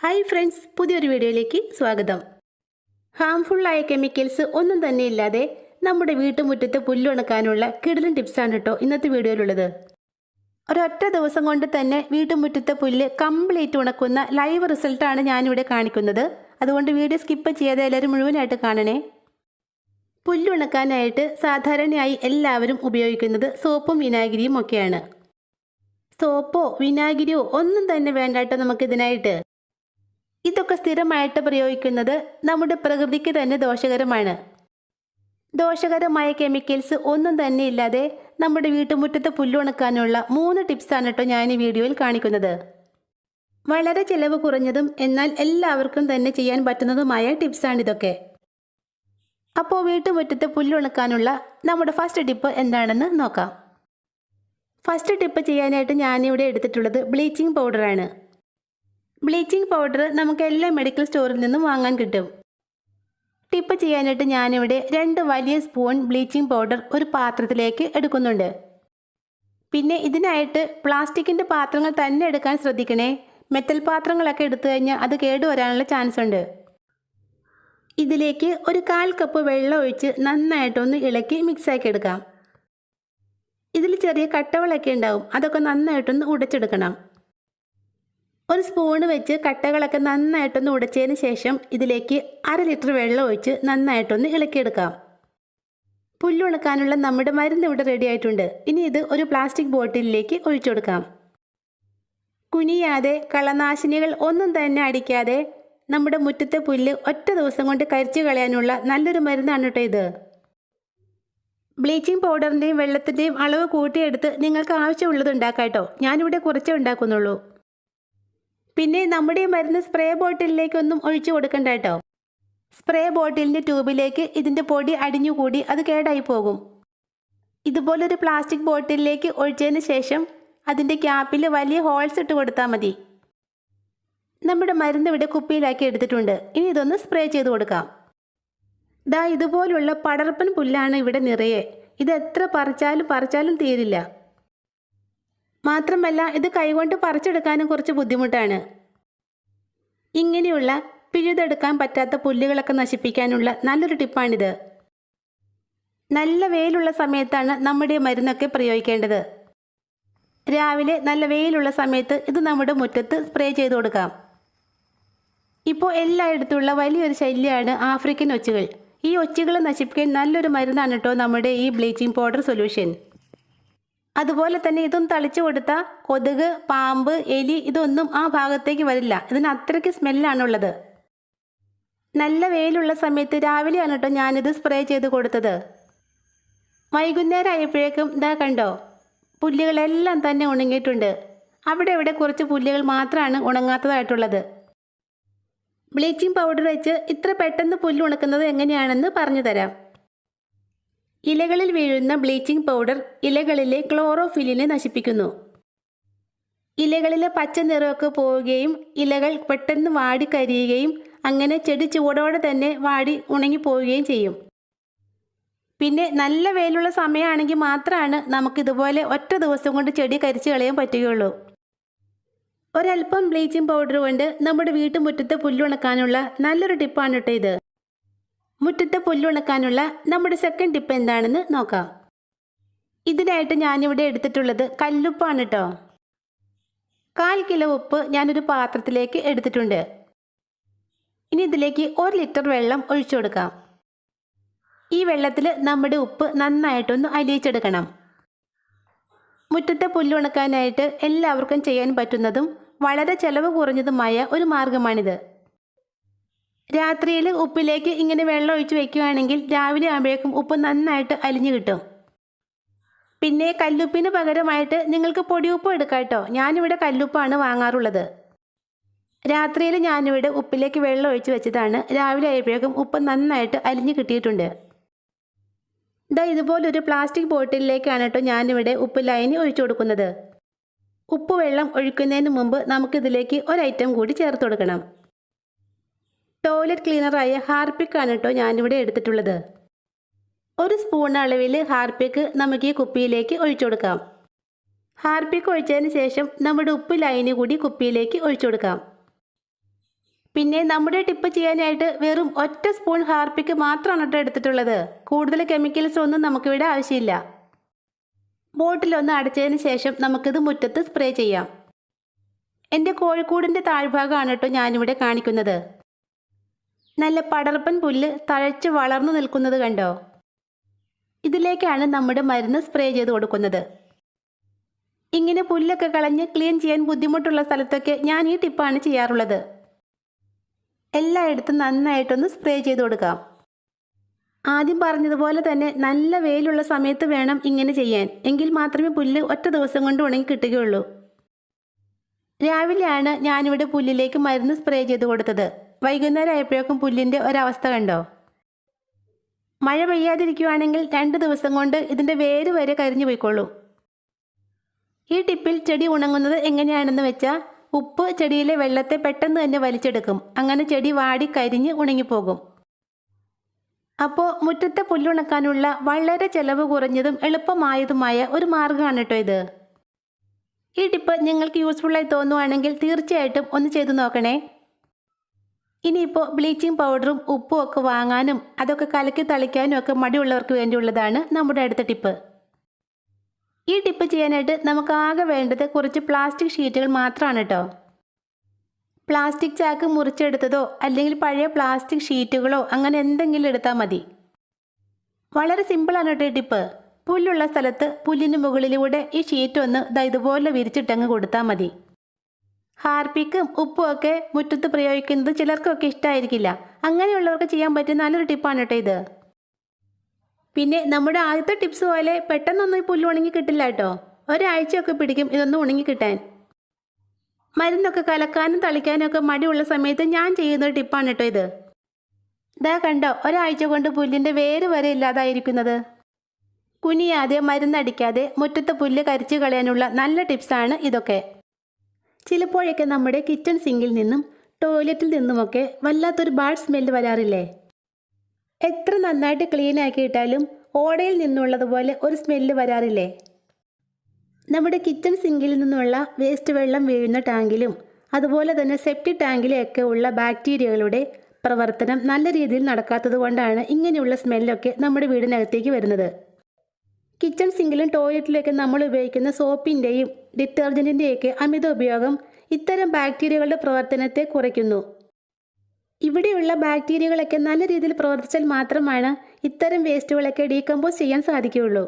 Hi friends, പുതിയൊരു വീഡിയോയിലേക്ക് സ്വാഗതം. ഹാംഫുള്ളായ കെമിക്കൽസ് ഒന്നും തന്നെ ഇല്ലാതെ നമ്മുടെ വീട്ടുമുറ്റത്ത് പുല്ലുണക്കാനുള്ള കിടിലൻ ടിപ്സാണ് കേട്ടോ ഇന്നത്തെ വീഡിയോയിലുള്ളത്. ഒരൊറ്റ ദിവസം കൊണ്ട് തന്നെ വീട്ടുമുറ്റത്തെ പുല്ല് കംപ്ലീറ്റ് ഉണക്കുന്ന ലൈവ് റിസൾട്ടാണ് ഞാനിവിടെ കാണിക്കുന്നത്. അതുകൊണ്ട് വീഡിയോ സ്കിപ്പ് ചെയ്യാതെ എല്ലാവരും മുഴുവനായിട്ട് കാണണേ. പുല്ലുണക്കാനായിട്ട് സാധാരണയായി എല്ലാവരും ഉപയോഗിക്കുന്നത് സോപ്പും വിനാഗിരിയും ഒക്കെയാണ്. സോപ്പോ വിനാഗിരിയോ ഒന്നും തന്നെ വേണ്ട കേട്ടോ നമുക്കിതിനായിട്ട്. ഇതൊക്കെ സ്ഥിരമായിട്ട് പ്രയോഗിക്കുന്നത് നമ്മുടെ പ്രകൃതിക്ക് തന്നെ ദോഷകരമാണ്. ദോഷകരമായ കെമിക്കൽസ് ഒന്നും തന്നെ ഇല്ലാതെ നമ്മുടെ വീട്ടുമുറ്റത്ത് പുല്ലുണക്കാനുള്ള 3 ടിപ്സാണ് കേട്ടോ ഞാൻ ഈ വീഡിയോയിൽ കാണിക്കുന്നത്. വളരെ ചിലവ് കുറഞ്ഞതും എന്നാൽ എല്ലാവർക്കും തന്നെ ചെയ്യാൻ പറ്റുന്നതുമായ ടിപ്സാണിതൊക്കെ. അപ്പോൾ വീട്ടുമുറ്റത്ത് പുല്ലുണക്കാനുള്ള നമ്മുടെ ഫസ്റ്റ് ടിപ്പ് എന്താണെന്ന് നോക്കാം. ഫസ്റ്റ് ടിപ്പ് ചെയ്യാനായിട്ട് ഞാനിവിടെ എടുത്തിട്ടുള്ളത് ബ്ലീച്ചിങ് പൗഡറാണ്. ബ്ലീച്ചിങ് പൗഡർ നമുക്ക് എല്ലാ മെഡിക്കൽ സ്റ്റോറിൽ നിന്നും വാങ്ങാൻ കിട്ടും. ടിപ്പ് ചെയ്യാനായിട്ട് ഞാനിവിടെ 2 വലിയ സ്പൂൺ ബ്ലീച്ചിങ് പൗഡർ ഒരു പാത്രത്തിലേക്ക് എടുക്കുന്നുണ്ട്. പിന്നെ ഇതിനായിട്ട് പ്ലാസ്റ്റിക്കിൻ്റെ പാത്രങ്ങൾ തന്നെ എടുക്കാൻ ശ്രദ്ധിക്കണേ. മെറ്റൽ പാത്രങ്ങളൊക്കെ എടുത്തു കഴിഞ്ഞാൽ അത് കേടുവരാനുള്ള ചാൻസ് ഉണ്ട്. ഇതിലേക്ക് ഒരു 1/4 കപ്പ് വെള്ളം ഒഴിച്ച് നന്നായിട്ടൊന്ന് ഇളക്കി മിക്സാക്കി എടുക്കാം. ഇതിൽ ചെറിയ കട്ടകളൊക്കെ ഉണ്ടാവും, അതൊക്കെ നന്നായിട്ടൊന്ന് ഉടച്ചെടുക്കണം. ഒരു സ്പൂണ് വെച്ച് കട്ടകളൊക്കെ നന്നായിട്ടൊന്ന് ഉടച്ചതിന് ശേഷം ഇതിലേക്ക് 1/2 ലിറ്റർ വെള്ളം ഒഴിച്ച് നന്നായിട്ടൊന്ന് ഇളക്കിയെടുക്കാം. പുല്ലുണക്കാനുള്ള നമ്മുടെ മരുന്ന് ഇവിടെ റെഡി ആയിട്ടുണ്ട്. ഇനി ഇത് ഒരു പ്ലാസ്റ്റിക് ബോട്ടിലിലേക്ക് ഒഴിച്ചു കൊടുക്കാം. കുനിയാതെ കളനാശിനികൾ ഒന്നും തന്നെ അടിക്കാതെ നമ്മുടെ മുറ്റത്തെ പുല്ല് ഒറ്റ ദിവസം കൊണ്ട് കരിച്ചു കളയാനുള്ള നല്ലൊരു മരുന്നാണ് കേട്ടോ ഇത്. ബ്ലീച്ചിങ് പൗഡറിൻ്റെയും വെള്ളത്തിൻ്റെയും അളവ് കൂട്ടിയെടുത്ത് നിങ്ങൾക്ക് ആവശ്യമുള്ളത് ഉണ്ടാക്കാം കേട്ടോ. ഞാനിവിടെ കുറച്ചേ ഉണ്ടാക്കുന്നുള്ളൂ. പിന്നെ നമ്മുടെ മരുന്ന് സ്പ്രേ ബോട്ടിലിലേക്കൊന്നും ഒഴിച്ചു കൊടുക്കണ്ട കേട്ടോ. സ്പ്രേ ബോട്ടിലിൻ്റെ ട്യൂബിലേക്ക് ഇതിൻ്റെ പൊടി അടിഞ്ഞുകൂടി അത് കേടായി പോകും. ഇതുപോലൊരു പ്ലാസ്റ്റിക് ബോട്ടിലിലേക്ക് ഒഴിച്ചതിന് ശേഷം അതിൻ്റെ ക്യാപ്പിൽ വലിയ ഹോൾസ് ഇട്ട് കൊടുത്താൽ മതി. നമ്മുടെ മരുന്ന് ഇവിടെ കുപ്പിയിലാക്കി എടുത്തിട്ടുണ്ട്. ഇനി ഇതൊന്ന് സ്പ്രേ ചെയ്ത് കൊടുക്കാം. ദാ ഇതുപോലുള്ള പടർപ്പൻ പുല്ലാണ് ഇവിടെ നിറയെ. ഇത് എത്ര പറിച്ചാലും തീരില്ല. മാത്രമല്ല ഇത് കൈകൊണ്ട് പറിച്ചെടുക്കാനും കുറച്ച് ബുദ്ധിമുട്ടാണ്. ഇങ്ങനെയുള്ള പിഴുതെടുക്കാൻ പറ്റാത്ത പുല്ലുകളൊക്കെ നശിപ്പിക്കാനുള്ള നല്ലൊരു ടിപ്പാണിത്. നല്ല വെയിലുള്ള സമയത്താണ് നമ്മുടെ മരുന്നൊക്കെ പ്രയോഗിക്കേണ്ടത്. രാവിലെ നല്ല വെയിലുള്ള സമയത്ത് ഇത് നമ്മുടെ മുറ്റത്ത് സ്പ്രേ ചെയ്ത് കൊടുക്കാം. ഇപ്പോൾ എല്ലായിടത്തുള്ള വലിയൊരു ശല്യമാണ് ആഫ്രിക്കൻ ഒച്ചുകൾ. ഈ ഒച്ചുകളെ നശിപ്പിക്കാൻ നല്ലൊരു മരുന്നാണ് കേട്ടോ നമ്മുടെ ഈ ബ്ലീച്ചിങ് പൗഡർ സൊല്യൂഷൻ. അതുപോലെ തന്നെ ഇതും തളിച്ചു കൊടുത്താൽ കൊതുക്, പാമ്പ്, എലി ഇതൊന്നും ആ ഭാഗത്തേക്ക് വരില്ല. ഇതിന് അത്രയ്ക്ക് സ്മെല്ലാണുള്ളത്. നല്ല വെയിലുള്ള സമയത്ത് രാവിലെയാണ് കേട്ടോ ഞാനിത് സ്പ്രേ ചെയ്ത് കൊടുത്തത്. വൈകുന്നേരം ആയപ്പോഴേക്കും ഇതാ കണ്ടോ, പുല്ലുകളെല്ലാം തന്നെ ഉണങ്ങിയിട്ടുണ്ട്. അവിടെ ഇവിടെ കുറച്ച് പുല്ലുകൾ മാത്രമാണ് ഉണങ്ങാത്തതായിട്ടുള്ളത്. ബ്ലീച്ചിങ് പൗഡർ വെച്ച് ഇത്ര പെട്ടെന്ന് പുല്ല് ഉണക്കുന്നത് എങ്ങനെയാണെന്ന് പറഞ്ഞു തരാം. ഇലകളിൽ വീഴുന്ന ബ്ലീച്ചിങ് പൗഡർ ഇലകളിലെ ക്ലോറോഫില്ലിനെ നശിപ്പിക്കുന്നു. ഇലകളിലെ പച്ച നിറമൊക്കെ പോവുകയും ഇലകൾ പെട്ടെന്ന് വാടിക്കരിയുകയും അങ്ങനെ ചെടി ചൂടോടെ തന്നെ വാടി ഉണങ്ങിപ്പോവുകയും ചെയ്യും. പിന്നെ നല്ല വെയിലുള്ള സമയമാണെങ്കിൽ മാത്രമാണ് നമുക്കിതുപോലെ ഒറ്റ ദിവസം കൊണ്ട് ചെടി കരിച്ചു കളയാൻ പറ്റുകയുള്ളൂ. ഒരല്പം ബ്ലീച്ചിങ് പൗഡർ കൊണ്ട് നമ്മുടെ വീട്ടുമുറ്റത്ത് പുല്ലുണക്കാനുള്ള നല്ലൊരു ടിപ്പാണ് കേട്ടോ ഇത്. മുറ്റത്തെ പുല്ലുണക്കാനുള്ള നമ്മുടെ സെക്കൻഡ് ടിപ്പ് എന്താണെന്ന് നോക്കാം. ഇതിനായിട്ട് ഞാനിവിടെ എടുത്തിട്ടുള്ളത് കല്ലുപ്പാണ് കേട്ടോ. 1/4 കിലോ ഉപ്പ് ഞാനൊരു പാത്രത്തിലേക്ക് എടുത്തിട്ടുണ്ട്. ഇനി ഇതിലേക്ക് 1 ലിറ്റർ വെള്ളം ഒഴിച്ചു കൊടുക്കാം. ഈ വെള്ളത്തിൽ നമ്മുടെ ഉപ്പ് നന്നായിട്ടൊന്ന് അലിയിച്ചെടുക്കണം. മുറ്റത്തെ പുല്ലുണക്കാനായിട്ട് എല്ലാവർക്കും ചെയ്യാൻ പറ്റുന്നതും വളരെ ചെലവ് കുറഞ്ഞതുമായ ഒരു മാർഗമാണിത്. രാത്രിയിൽ ഉപ്പിലേക്ക് ഇങ്ങനെ വെള്ളം ഒഴിച്ച് വെക്കുകയാണെങ്കിൽ രാവിലെ ആകുമ്പോഴേക്കും ഉപ്പ് നന്നായിട്ട് അലിഞ്ഞു കിട്ടും. പിന്നെ കല്ലുപ്പിന് പകരമായിട്ട് നിങ്ങൾക്ക് പൊടിയുപ്പ് എടുക്കാം കേട്ടോ. ഞാനിവിടെ കല്ലുപ്പാണ് വാങ്ങാറുള്ളത്. രാത്രിയിൽ ഞാനിവിടെ ഉപ്പിലേക്ക് വെള്ളം ഒഴിച്ച് വെച്ചതാണ്. രാവിലെ ആയപ്പോഴേക്കും ഉപ്പ് നന്നായിട്ട് അലിഞ്ഞു കിട്ടിയിട്ടുണ്ട്. ഇതാ ഇതുപോലൊരു പ്ലാസ്റ്റിക് ബോട്ടിലിലേക്കാണ് കേട്ടോ ഞാനിവിടെ ഉപ്പ് ലൈനി ഒഴിച്ചു കൊടുക്കുന്നത്. ഉപ്പ് വെള്ളം ഒഴിക്കുന്നതിന് മുമ്പ് നമുക്കിതിലേക്ക് ഒരു ഐറ്റം കൂടി ചേർത്ത് കൊടുക്കണം. ടോയ്ലറ്റ് ക്ലീനറായ ഹാർപ്പിക്കാണ് കേട്ടോ ഞാനിവിടെ എടുത്തിട്ടുള്ളത്. 1 സ്പൂൺ അളവിൽ ഹാർപ്പിക്ക് നമുക്ക് ഈ കുപ്പിയിലേക്ക് ഒഴിച്ചു കൊടുക്കാം. ഹാർപ്പിക്ക് ഒഴിച്ചതിന് ശേഷം നമ്മുടെ ഉപ്പ് ലൈന് കൂടി കുപ്പിയിലേക്ക് ഒഴിച്ചു കൊടുക്കാം. പിന്നെ നമ്മുടെ ടിപ്പ് ചെയ്യാനായിട്ട് വെറും ഒറ്റ സ്പൂൺ ഹാർപ്പിക്ക് മാത്രമാണ് കേട്ടോ എടുത്തിട്ടുള്ളത്. കൂടുതൽ കെമിക്കൽസ് ഒന്നും നമുക്കിവിടെ ആവശ്യമില്ല. ബോട്ടിലൊന്ന് അടച്ചതിന് ശേഷം നമുക്കിത് മുറ്റത്ത് സ്പ്രേ ചെയ്യാം. എൻ്റെ കോഴിക്കൂടിൻ്റെ താഴ്ഭാഗമാണ് കേട്ടോ ഞാനിവിടെ കാണിക്കുന്നത്. നല്ല പടർപ്പൻ പുല്ല് തഴച്ച് വളർന്നു നിൽക്കുന്നത് കണ്ടോ? ഇതിലേക്കാണ് നമ്മുടെ മരുന്ന് സ്പ്രേ ചെയ്ത് കൊടുക്കുന്നത്. ഇങ്ങനെ പുല്ലൊക്കെ കളഞ്ഞ് ക്ലീൻ ചെയ്യാൻ ബുദ്ധിമുട്ടുള്ള സ്ഥലത്തൊക്കെ ഞാൻ ഈ ടിപ്പാണ് ചെയ്യാറുള്ളത്. എല്ലായിടത്തും നന്നായിട്ടൊന്ന് സ്പ്രേ ചെയ്ത് കൊടുക്കാം. ആദ്യം പറഞ്ഞതുപോലെ തന്നെ നല്ല വെയിലുള്ള സമയത്ത് വേണം ഇങ്ങനെ ചെയ്യാൻ. എങ്കിൽ മാത്രമേ പുല്ല് ഒറ്റ ദിവസം കൊണ്ട് ഉണങ്ങി കിട്ടുകയുള്ളൂ. രാവിലെയാണ് ഞാനിവിടെ പുല്ലിലേക്ക് മരുന്ന് സ്പ്രേ ചെയ്ത് കൊടുത്തത്. വൈകുന്നേരം ആയപ്പോഴേക്കും പുല്ലിൻ്റെ ഒരവസ്ഥ കണ്ടോ? മഴ പെയ്യാതിരിക്കുവാണെങ്കിൽ 2 ദിവസം കൊണ്ട് ഇതിൻ്റെ വേര് വരെ കരിഞ്ഞു പോയിക്കൊള്ളും. ഈ ടിപ്പിൽ ചെടി ഉണങ്ങുന്നത് എങ്ങനെയാണെന്ന് വെച്ചാൽ ഉപ്പ് ചെടിയിലെ വെള്ളത്തെ പെട്ടെന്ന് തന്നെ വലിച്ചെടുക്കും. അങ്ങനെ ചെടി വാടി കരിഞ്ഞ് ഉണങ്ങിപ്പോകും. അപ്പോൾ മുറ്റത്തെ പുല്ലുണക്കാനുള്ള വളരെ ചെലവ് കുറഞ്ഞതും എളുപ്പമായതുമായ ഒരു മാർഗ്ഗമാണ് കേട്ടോ ഇത്. ഈ ടിപ്പ് നിങ്ങൾക്ക് യൂസ്ഫുള്ളായി തോന്നുവാണെങ്കിൽ തീർച്ചയായിട്ടും ഒന്ന് ചെയ്തു നോക്കണേ. ഇനിയിപ്പോൾ ബ്ലീച്ചിങ് പൗഡറും ഉപ്പും ഒക്കെ വാങ്ങാനും അതൊക്കെ കലക്കി തളിക്കാനും ഒക്കെ മടിയുള്ളവർക്ക് വേണ്ടിയുള്ളതാണ് നമ്മുടെ അടുത്ത ടിപ്പ്. ഈ ടിപ്പ് ചെയ്യാനായിട്ട് നമുക്ക് ആകെ വേണ്ടത് കുറച്ച് പ്ലാസ്റ്റിക് ഷീറ്റുകൾ മാത്രമാണ് കേട്ടോ. പ്ലാസ്റ്റിക് ചാക്ക് മുറിച്ചെടുത്തതോ അല്ലെങ്കിൽ പഴയ പ്ലാസ്റ്റിക് ഷീറ്റുകളോ അങ്ങനെ എന്തെങ്കിലും എടുത്താൽ മതി. വളരെ സിമ്പിളാണ് കേട്ടോ ഈ ടിപ്പ്. പുല്ലുള്ള സ്ഥലത്ത് പുല്ലിന് മുകളിലൂടെ ഈ ഷീറ്റ് ഒന്ന് ഇതുപോലെ വിരിച്ചിട്ടങ്ങ് കൊടുത്താൽ മതി. ഹാർപ്പിക്കും ഉപ്പും ഒക്കെ മുറ്റത്ത് പ്രയോഗിക്കുന്നത് ചിലർക്കൊക്കെ ഇഷ്ടമായിരിക്കില്ല. അങ്ങനെയുള്ളവർക്ക് ചെയ്യാൻ പറ്റിയ നല്ലൊരു ടിപ്പാണ് കേട്ടോ ഇത്. പിന്നെ നമ്മുടെ ആദ്യത്തെ ടിപ്സ് പോലെ പെട്ടെന്നൊന്നും ഈ പുല്ല് ഉണങ്ങി കിട്ടില്ല കേട്ടോ. ഒരാഴ്ചയൊക്കെ പിടിക്കും ഇതൊന്നും ഉണങ്ങി കിട്ടാൻ. മരുന്നൊക്കെ കലക്കാനും തളിക്കാനും ഒക്കെ മടിയുള്ള സമയത്ത് ഞാൻ ചെയ്യുന്ന ടിപ്പാണ് കേട്ടോ ഇത്. ഇതാ കണ്ടോ, ഒരാഴ്ച കൊണ്ട് പുല്ലിൻ്റെ വേര് വരെ ഇല്ലാതായിരിക്കുന്നത്. കുനിയാതെ മരുന്നടിക്കാതെ മുറ്റത്തെ പുല്ല് കരിച്ചു കളയാനുള്ള നല്ല ടിപ്സാണ് ഇതൊക്കെ. ചിലപ്പോഴൊക്കെ നമ്മുടെ കിച്ചൺ സിങ്കിൽ നിന്നും ടോയ്ലറ്റിൽ നിന്നുമൊക്കെ വല്ലാത്തൊരു ബാഡ് സ്മെല്ല് വരാറില്ലേ? എത്ര നന്നായിട്ട് ക്ലീൻ ആക്കിയിട്ടാലും ഓടയിൽ നിന്നുള്ളതുപോലെ ഒരു സ്മെല്ല് വരാറില്ലേ? നമ്മുടെ കിച്ചൺ സിങ്കിൽ നിന്നുള്ള വേസ്റ്റ് വെള്ളം വീഴുന്ന ടാങ്കിലും അതുപോലെ തന്നെ സെപ്റ്റിക് ടാങ്കിലൊക്കെ ഉള്ള ബാക്ടീരിയകളുടെ പ്രവർത്തനം നല്ല രീതിയിൽ നടക്കാത്തത് കൊണ്ടാണ് ഇങ്ങനെയുള്ള സ്മെല്ലൊക്കെ നമ്മുടെ വീടിനകത്തേക്ക് വരുന്നത്. കിച്ചൺ സിങ്കിലും ടോയ്ലറ്റിലൊക്കെ നമ്മൾ ഉപയോഗിക്കുന്ന സോപ്പിൻ്റെയും ഡിറ്റർജൻറ്റിൻ്റെയൊക്കെ അമിത ഉപയോഗം ഇത്തരം ബാക്ടീരിയകളുടെ പ്രവർത്തനത്തെ കുറയ്ക്കുന്നു. ഇവിടെയുള്ള ബാക്ടീരിയകളൊക്കെ നല്ല രീതിയിൽ പ്രവർത്തിച്ചാൽ മാത്രമാണ് ഇത്തരം വേസ്റ്റുകളൊക്കെ ഡീകമ്പോസ് ചെയ്യാൻ സാധിക്കുകയുള്ളൂ.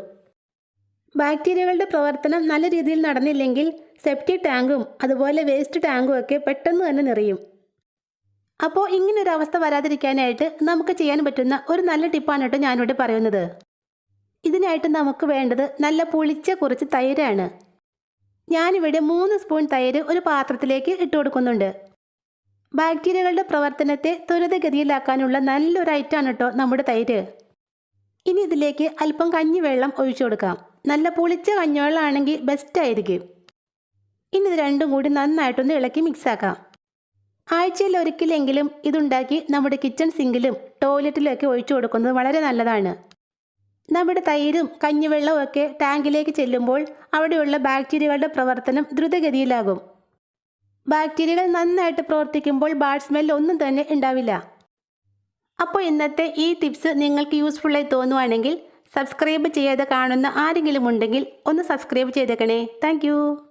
ബാക്ടീരിയകളുടെ പ്രവർത്തനം നല്ല രീതിയിൽ നടന്നില്ലെങ്കിൽ സെപ്റ്റിക് ടാങ്കും അതുപോലെ വേസ്റ്റ് ടാങ്കും ഒക്കെ പെട്ടെന്ന് തന്നെ നിറയും. അപ്പോൾ ഇങ്ങനൊരവസ്ഥ വരാതിരിക്കാനായിട്ട് നമുക്ക് ചെയ്യാൻ പറ്റുന്ന ഒരു നല്ല ടിപ്പാണ് കേട്ടോ ഞാനിവിടെ പറയുന്നത്. ഇതിനായിട്ട് നമുക്ക് വേണ്ടത് നല്ല പുളിച്ച കുറച്ച് തൈരാണ്. ഞാനിവിടെ 3 സ്പൂൺ തൈര് ഒരു പാത്രത്തിലേക്ക് ഇട്ട് കൊടുക്കുന്നുണ്ട്. ബാക്ടീരിയകളുടെ പ്രവർത്തനത്തെ ത്വരിതഗതിയിലാക്കാനുള്ള നല്ലൊരു ഐറ്റമാണ് കേട്ടോ നമ്മുടെ തൈര്. ഇനി ഇതിലേക്ക് അല്പം കഞ്ഞിവെള്ളം ഒഴിച്ചു കൊടുക്കാം. നല്ല പുളിച്ച കഞ്ഞിവെള്ളമാണെങ്കിൽ ബെസ്റ്റ് ആയിരിക്കും. ഇനി ഇത് രണ്ടും കൂടി നന്നായിട്ടൊന്ന് ഇളക്കി മിക്സാക്കാം. ആഴ്ചയിൽ ഒരിക്കലെങ്കിലും ഇതുണ്ടാക്കി നമ്മുടെ കിച്ചൺ സിങ്കിലും ടോയ്ലറ്റിലൊക്കെ ഒഴിച്ചു കൊടുക്കുന്നത് വളരെ നല്ലതാണ്. നമ്മുടെ തൈരും കഞ്ഞിവെള്ളവും ഒക്കെ ടാങ്കിലേക്ക് ചെല്ലുമ്പോൾ അവിടെയുള്ള ബാക്ടീരിയകളുടെ പ്രവർത്തനം ദ്രുതഗതിയിലാകും. ബാക്ടീരിയകൾ നന്നായിട്ട് പ്രവർത്തിക്കുമ്പോൾ ബാഡ് സ്മെൽ ഒന്നും തന്നെ ഉണ്ടാവില്ല. അപ്പോൾ ഇന്നത്തെ ഈ ടിപ്സ് നിങ്ങൾക്ക് യൂസ്ഫുള്ളായി തോന്നുവാണെങ്കിൽ സബ്സ്ക്രൈബ് ചെയ്യാതെ കാണുന്ന ആരെങ്കിലും ഉണ്ടെങ്കിൽ ഒന്ന് സബ്സ്ക്രൈബ് ചെയ്തേക്കണേ. താങ്ക്